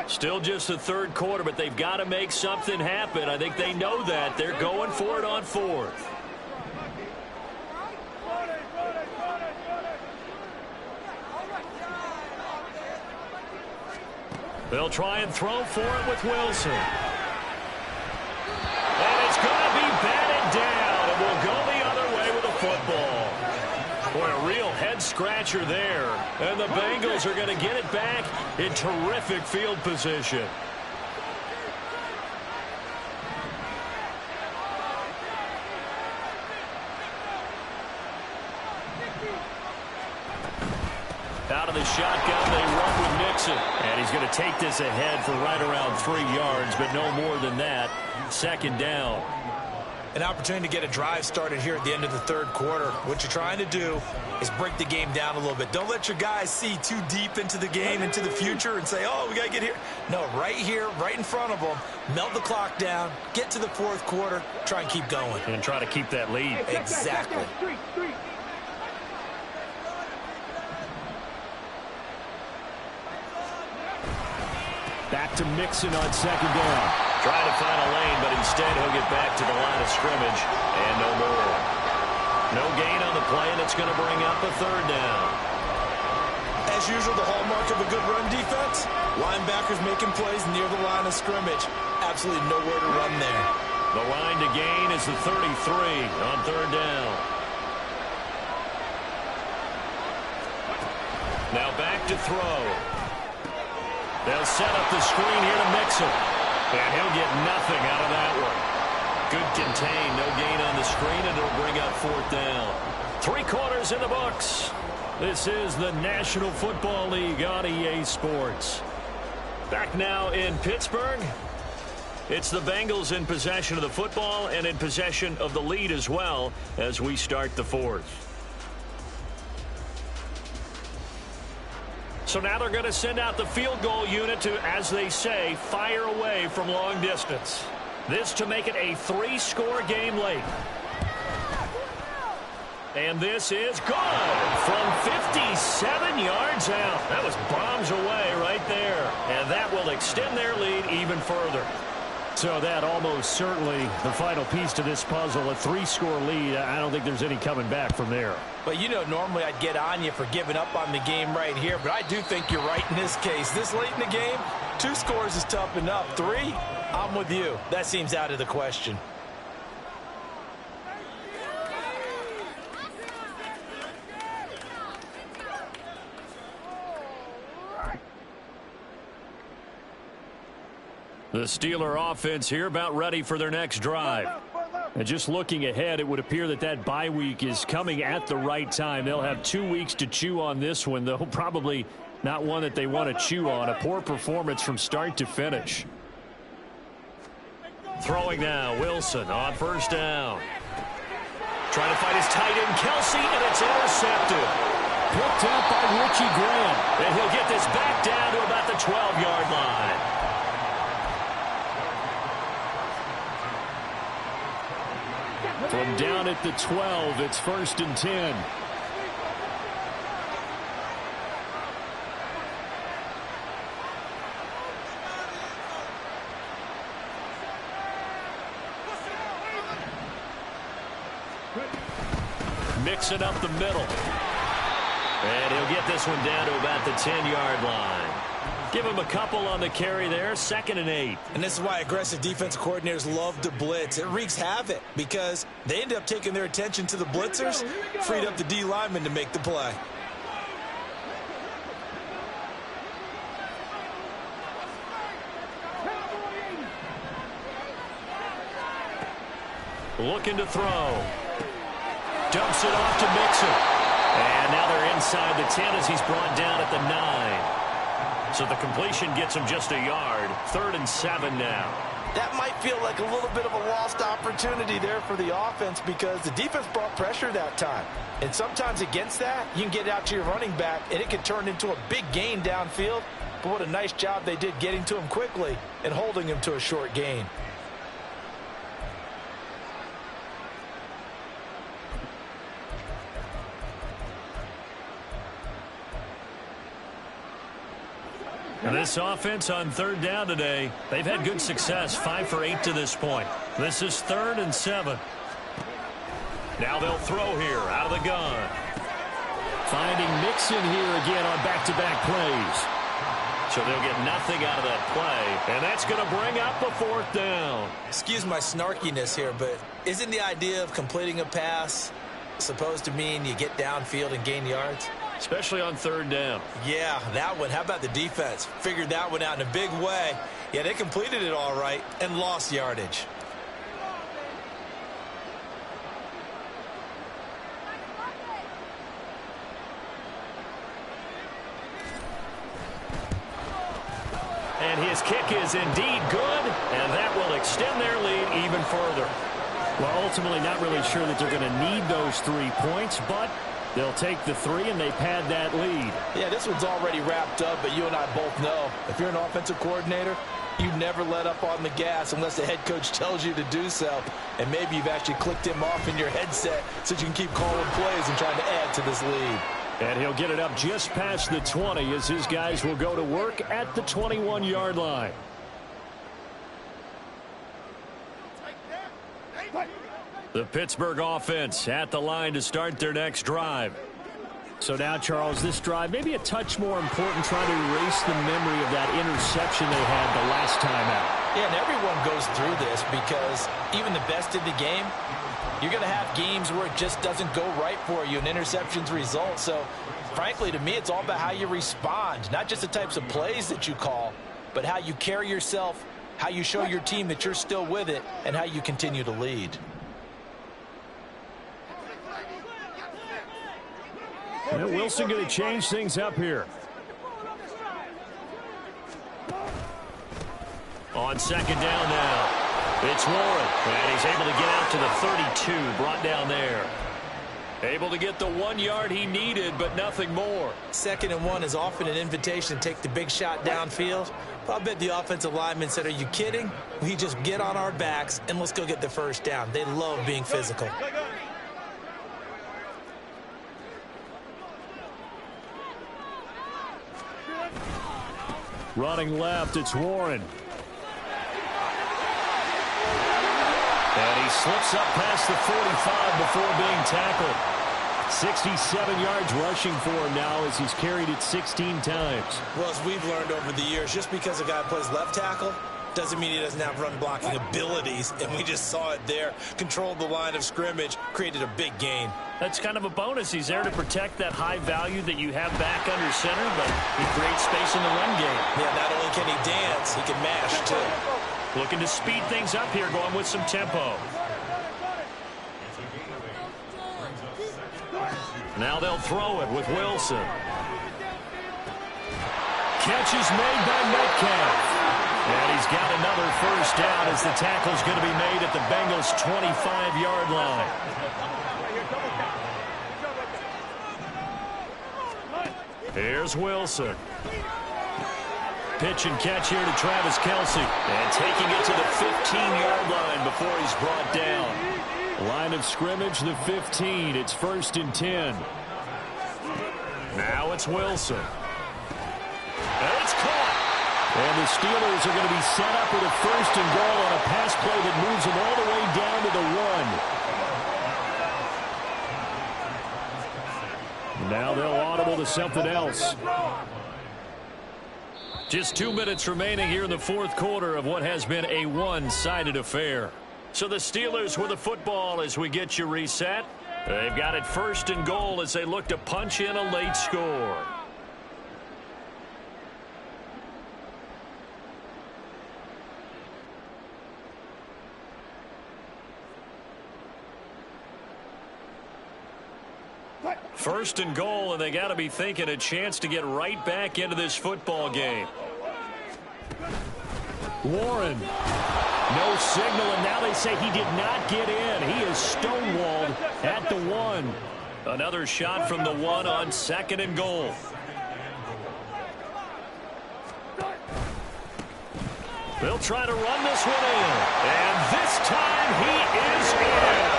Speaker 1: Still just the third quarter, but they've got to make something happen. I think they know that. They're going for it on fourth. They'll try and throw for it with Wilson. And it's going to be batted down, and we'll go the other way with the football. Boy, a real head-scratcher there. And the Bengals are going to get it back in terrific field position. Out of the shotgun, they run with Nixon. And he's going to take this ahead for right around 3 yards, but no more than that. Second down.
Speaker 3: An opportunity to get a drive started here at the end of the third quarter. What you're trying to do is break the game down a little bit. Don't let your guys see too deep into the game, into the future, and say, oh, we got to get here. No, right here, right in front of them, melt the clock down, get to the fourth quarter, try and keep going.
Speaker 1: And try to keep that lead.
Speaker 3: Exactly.
Speaker 1: Back to Mixon on second down. Trying to find a lane, but instead he'll get back to the line of scrimmage, and no more. No gain on the
Speaker 2: play, and it's going to bring up a third down.
Speaker 3: As usual, the hallmark of a good run defense, linebackers making plays near the line of scrimmage. Absolutely nowhere to run there.
Speaker 2: The line to gain is the 33 on third down. Now back to throw. They'll set up the screen here to Mixon. And he'll get nothing out of that one. Good contain, no gain on the screen, and it'll bring up fourth down. 3 quarters in the books. This is the National Football League on EA Sports. Back now in Pittsburgh. It's the Bengals in possession of the football and in possession of the lead as well as we start the fourth. So now they're going to send out the field goal unit to, as they say, fire away from long distance. This to make it a 3-score game late. And this is good from 57 yards out. That was bombs away right there. And that will extend their lead even further.
Speaker 1: So that almost certainly the final piece to this puzzle, a 3-score lead. I don't think there's any coming back from there.
Speaker 3: But, you know, normally I'd get on you for giving up on the game right here, but I do think you're right in this case. This late in the game, 2 scores is tough enough. 3, I'm with you. That seems out of the question.
Speaker 1: The Steeler offense here about ready for their next drive. And just looking ahead, it would appear that that bye week is coming at the right time. They'll have 2 weeks to chew on this one, though probably not one that they want to chew on. A poor performance from start to finish.
Speaker 2: Throwing now, Wilson on first down. Trying to find his tight end, Kelsey, and it's intercepted.
Speaker 1: Picked up by Richie Graham.
Speaker 2: And he'll get this back down to about the 12-yard line.
Speaker 1: From down at the 12, it's 1st and 10.
Speaker 2: Mixing up the middle. And he'll get this one down to about the 10-yard line. Give him a couple on the carry there, 2nd and 8.
Speaker 3: And this is why aggressive defensive coordinators love to blitz. It wreaks havoc because they end up taking their attention to the blitzers, freed up the D lineman to make the play.
Speaker 2: Looking to throw. Dumps it off to Mixon. And now they're inside the 10 as he's brought down at the 9. So the completion gets him just a yard. 3rd and 7 now.
Speaker 3: That might feel like a little bit of a lost opportunity there for the offense because the defense brought pressure that time. And sometimes against that, you can get out to your running back, and it can turn into a big gain downfield. But what a nice job they did getting to him quickly and holding him to a short gain.
Speaker 2: And this offense on 3rd down today, they've had good success, 5 for 8 to this point. This is 3rd and 7. Now they'll throw here out of the gun.
Speaker 1: Finding Mixon here again on back-to-back plays.
Speaker 2: So they'll get nothing out of that play, and that's going to bring up a 4th down.
Speaker 3: Excuse my snarkiness here, but isn't the idea of completing a pass supposed to mean you get downfield and gain yards?
Speaker 2: Especially on 3rd down.
Speaker 3: Yeah, that one. How about the defense? Figured that one out in a big way. Yeah, they completed it all right and lost yardage.
Speaker 2: And his kick is indeed good, and that will extend their lead even further.
Speaker 1: Well, ultimately not really sure that they're going to need those 3 points, but they'll take the 3 and they pad that lead.
Speaker 3: Yeah, this one's already wrapped up, but you and I both know if you're an offensive coordinator, you never let up on the gas unless the head coach tells you to do so. And maybe you've actually clicked him off in your headset so you can keep calling plays and trying to add to this lead.
Speaker 1: And he'll get it up just past the 20 as his guys will go to work at the 21-yard line.
Speaker 2: The Pittsburgh offense at the line to start their next drive.
Speaker 1: So now, Charles, this drive may be a touch more important, trying to erase the memory of that interception they had the last time out.
Speaker 3: Yeah, and everyone goes through this because even the best in the game, you're going to have games where it just doesn't go right for you, and interceptions result. So, frankly, to me, it's all about how you respond, not just the types of plays that you call, but how you carry yourself, how you show your team that you're still with it, and how you continue to lead.
Speaker 1: And Wilson going to change things up here.
Speaker 2: On second down now, it's Warren, and he's able to get out to the 32, brought down there. Able to get the 1 yard he needed, but nothing more.
Speaker 3: 2nd and 1 is often an invitation to take the big shot downfield. But I bet the offensive lineman said, are you kidding? We just get on our backs and let's go get the first down. They love being physical.
Speaker 1: Running left, it's Warren.
Speaker 2: And he slips up past the 45 before being tackled.
Speaker 1: 67 yards rushing for him now as he's carried it 16 times.
Speaker 3: Well, as we've learned over the years, just because a guy plays left tackle doesn't mean he doesn't have run blocking abilities, and we just saw it there. Controlled the line of scrimmage, created a big gain.
Speaker 2: That's kind of a bonus. He's there to protect that high value that you have back under center, but he creates space in the run game.
Speaker 3: Yeah, not only can he dance, he can mash, too.
Speaker 2: Looking to speed things up here, going with some tempo. Now they'll throw it with Wilson.
Speaker 1: Catch is made by Metcalf.
Speaker 2: And he's got another first down as the tackle's going to be made at the Bengals' 25-yard line. Here's Wilson. Pitch and catch here to Travis Kelce. And taking it to the 15-yard line before he's brought down.
Speaker 1: Line of scrimmage, the 15. It's 1st and 10.
Speaker 2: Now it's Wilson. And it's caught.
Speaker 1: And the Steelers are going to be set up with a 1st and goal on a pass play that moves them all the way down to the 1. Now they'll audible to something else.
Speaker 2: Just 2 minutes remaining here in the 4th quarter of what has been a one-sided affair. So the Steelers with the football as we get you reset. They've got it 1st and goal as they look to punch in a late score. First and goal, and they got to be thinking a chance to get right back into this football game.
Speaker 1: Warren. No signal, and now they say he did not get in. He is stonewalled at the 1.
Speaker 2: Another shot from the 1 on 2nd and goal. They'll try to run this one in. And this time he is in.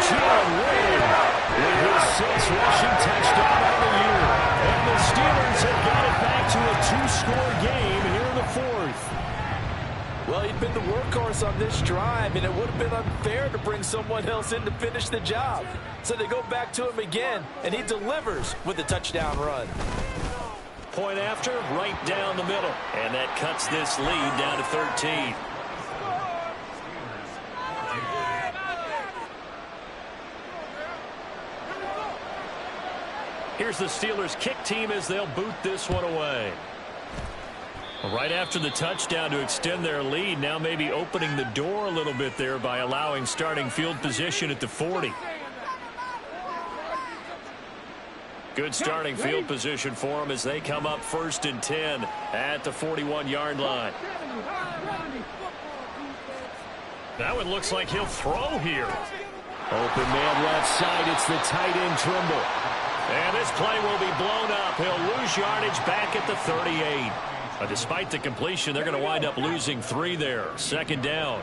Speaker 1: John Wayne with his 6th rushing touchdown of the year. And the Steelers have got it back to a 2-score game here in the 4th.
Speaker 3: Well, he'd been the workhorse on this drive, and it would have been unfair to bring someone else in to finish the job. So they go back to him again, and he delivers with a touchdown run.
Speaker 2: Point after, right down the middle. And that cuts this lead down to 13. Here's the Steelers' kick team as they'll boot this one away. Right after the touchdown to extend their lead, now maybe opening the door a little bit there by allowing starting field position at the 40. Good starting field position for them as they come up 1st and 10 at the 41-yard line. That one looks like he'll throw here.
Speaker 1: Open man left side. It's the tight end Trimble.
Speaker 2: And this play will be blown up. He'll lose yardage back at the 38. Despite the completion, they're going to wind up losing 3 there. 2nd down.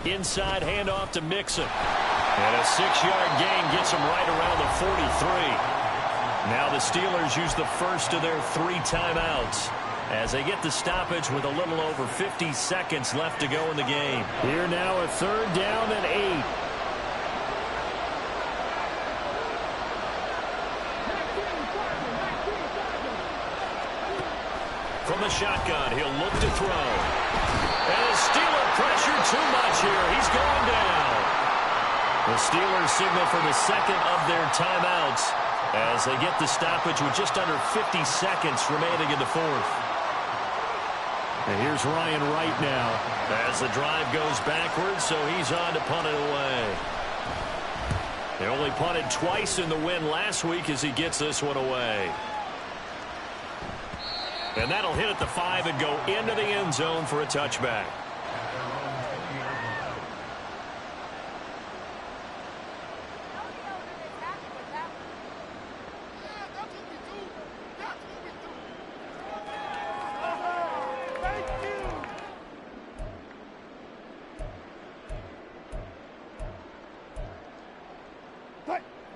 Speaker 2: Inside handoff to Mixon. And a 6-yard gain gets him right around the 43. Now the Steelers use the first of their 3 timeouts as they get the stoppage with a little over 50 seconds left to go in the game.
Speaker 1: Here now a 3rd down and 8.
Speaker 2: From the shotgun, he'll look to throw. And the Steeler pressure too much here. He's going down. The Steelers signal for the second of their timeouts as they get the stoppage with just under 50 seconds remaining in the 4th.
Speaker 1: And here's Ryan Wright now.
Speaker 2: As the drive goes backwards, so he's on to punt it away. They only punted twice in the win last week as he gets this one away. And that'll hit at the 5 and go into the end zone for a touchback.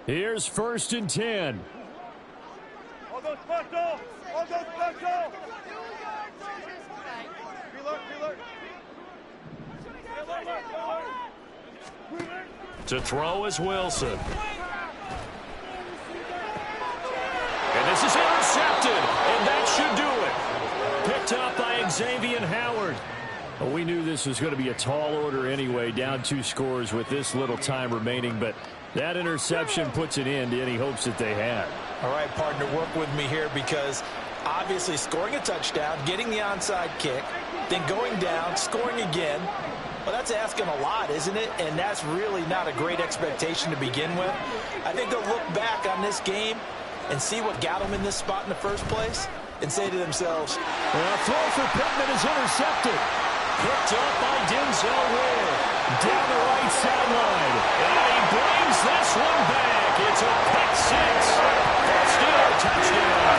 Speaker 1: Here's 1st and 10.
Speaker 4: All those special! All those special!
Speaker 2: To throw is Wilson. And this is intercepted, and that should do it. Picked up by Xavier Howard.
Speaker 1: Well, we knew this was going to be a tall order anyway, down 2 scores with this little time remaining, but that interception puts an end to any hopes that they had.
Speaker 3: All right, partner, work with me here because obviously scoring a touchdown, getting the onside kick, then going down, scoring again. Well, that's asking a lot, isn't it? And that's really not a great expectation to begin with. I think they'll look back on this game and see what got them in this spot in the first place and say to themselves,
Speaker 1: well, throw for Pittman is intercepted.
Speaker 2: Picked up by Denzel Ward. Down the right sideline. And he brings this one back. It's a pick 6. Steeler touchdown.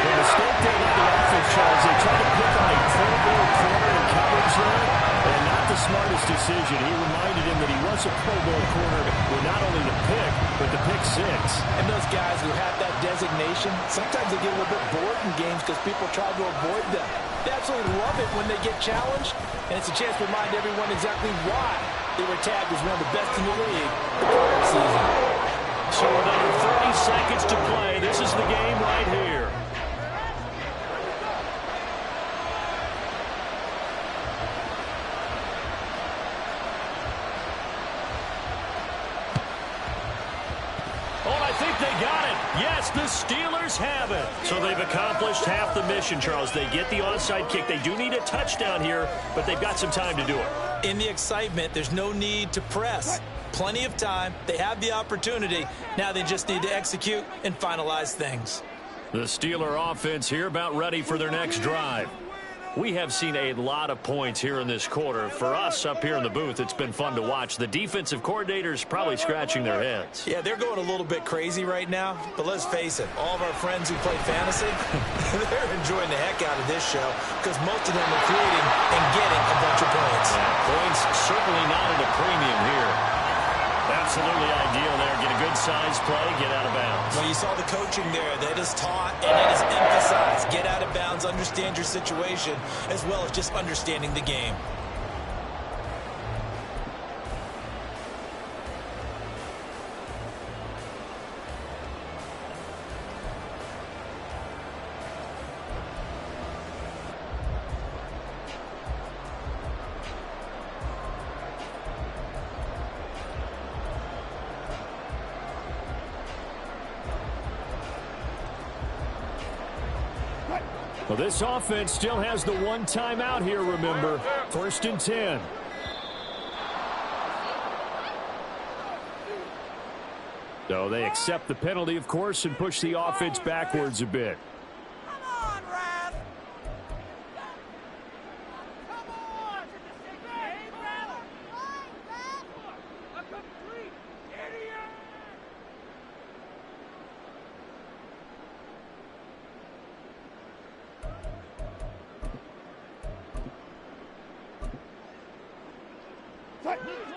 Speaker 1: The mistake they made the offense, Charles, they tried to pick on a Pro Bowl corner in coverage there, and not the smartest decision. He reminded him that he was a Pro Bowl corner with not only the pick, but the pick 6.
Speaker 3: And those guys who have that designation, sometimes they get a little bit bored in games because people try to avoid them. They absolutely love it when they get challenged, and it's a chance to remind everyone exactly why they were tagged as one of the best in the league the prior season.
Speaker 2: So with under 30 seconds to play, this is the game right here. They got it. Yes, the Steelers have it. So they've accomplished half the mission, Charles. They get the onside kick. They do need a touchdown here, but they've got some time to do it.
Speaker 3: In the excitement, there's no need to press. Plenty of time. They have the opportunity. Now they just need to execute and finalize things.
Speaker 2: The Steeler offense here about ready for their next drive. We have seen a lot of points here in this quarter. For us up here in the booth, it's been fun to watch. The defensive coordinators probably scratching their heads.
Speaker 3: Yeah, they're going a little bit crazy right now. But let's face it, all of our friends who play fantasy, they're enjoying the heck out of this show because most of them are creating and getting a bunch of points.
Speaker 2: Yeah, points certainly not at a premium here. Absolutely ideal there. Get a good size play, get out of bounds.
Speaker 3: Well, you saw the coaching there. That is taught and it is emphasized. Get out of bounds, understand your situation, as well as just understanding the game.
Speaker 1: Well, this offense still has the 1 timeout here, remember. 1st and 10. So they accept the penalty, of course, and push the offense backwards a bit.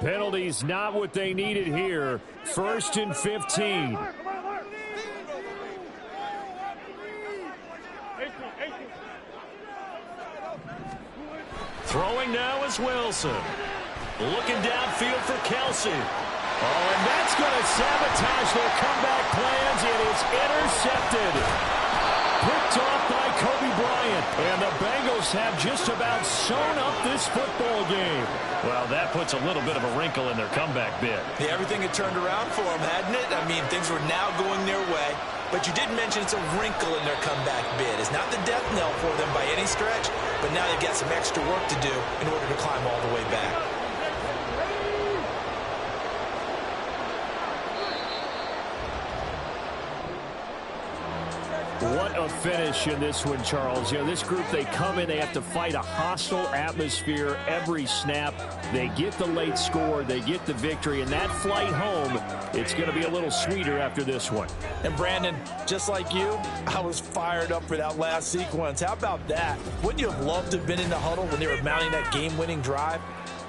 Speaker 1: Penalties not what they needed here. 1st and 15.
Speaker 2: Throwing now is Wilson. Looking downfield for Kelsey.
Speaker 1: Oh, and that's going to sabotage their comeback plans. It is intercepted. Picked off by Kobe Bryant. And the Bengals have just about sewn up this football game.
Speaker 2: Well, that puts a little bit of a wrinkle in their comeback bid.
Speaker 3: Yeah, everything had turned around for them, hadn't it? I mean, things were now going their way. But you did mention it's a wrinkle in their comeback bid. It's not the death knell for them by any stretch, but now they've got some extra work to do in order to climb all the way back.
Speaker 1: What a finish in this one, Charles. You know, this group, they come in, they have to fight a hostile atmosphere every snap. They get the late score, they get the victory, and that flight home, it's going to be a little sweeter after this one.
Speaker 3: And Brandon, just like you, I was fired up for that last sequence. How about that? Wouldn't you have loved to have been in the huddle when they were mounting that game-winning drive?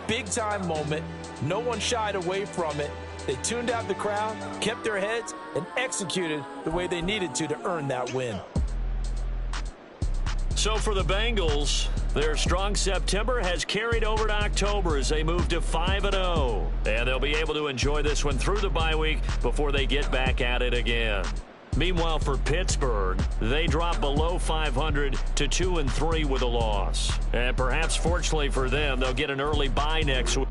Speaker 3: Big-time moment. No one shied away from it. They tuned out the crowd, kept their heads, and executed the way they needed to earn that win.
Speaker 2: So for the Bengals, their strong September has carried over to October as they move to 5-0. And they'll be able to enjoy this one through the bye week before they get back at it again. Meanwhile, for Pittsburgh, they drop below 500 to 2-3 with a loss. And perhaps fortunately for them, they'll get an early bye next week.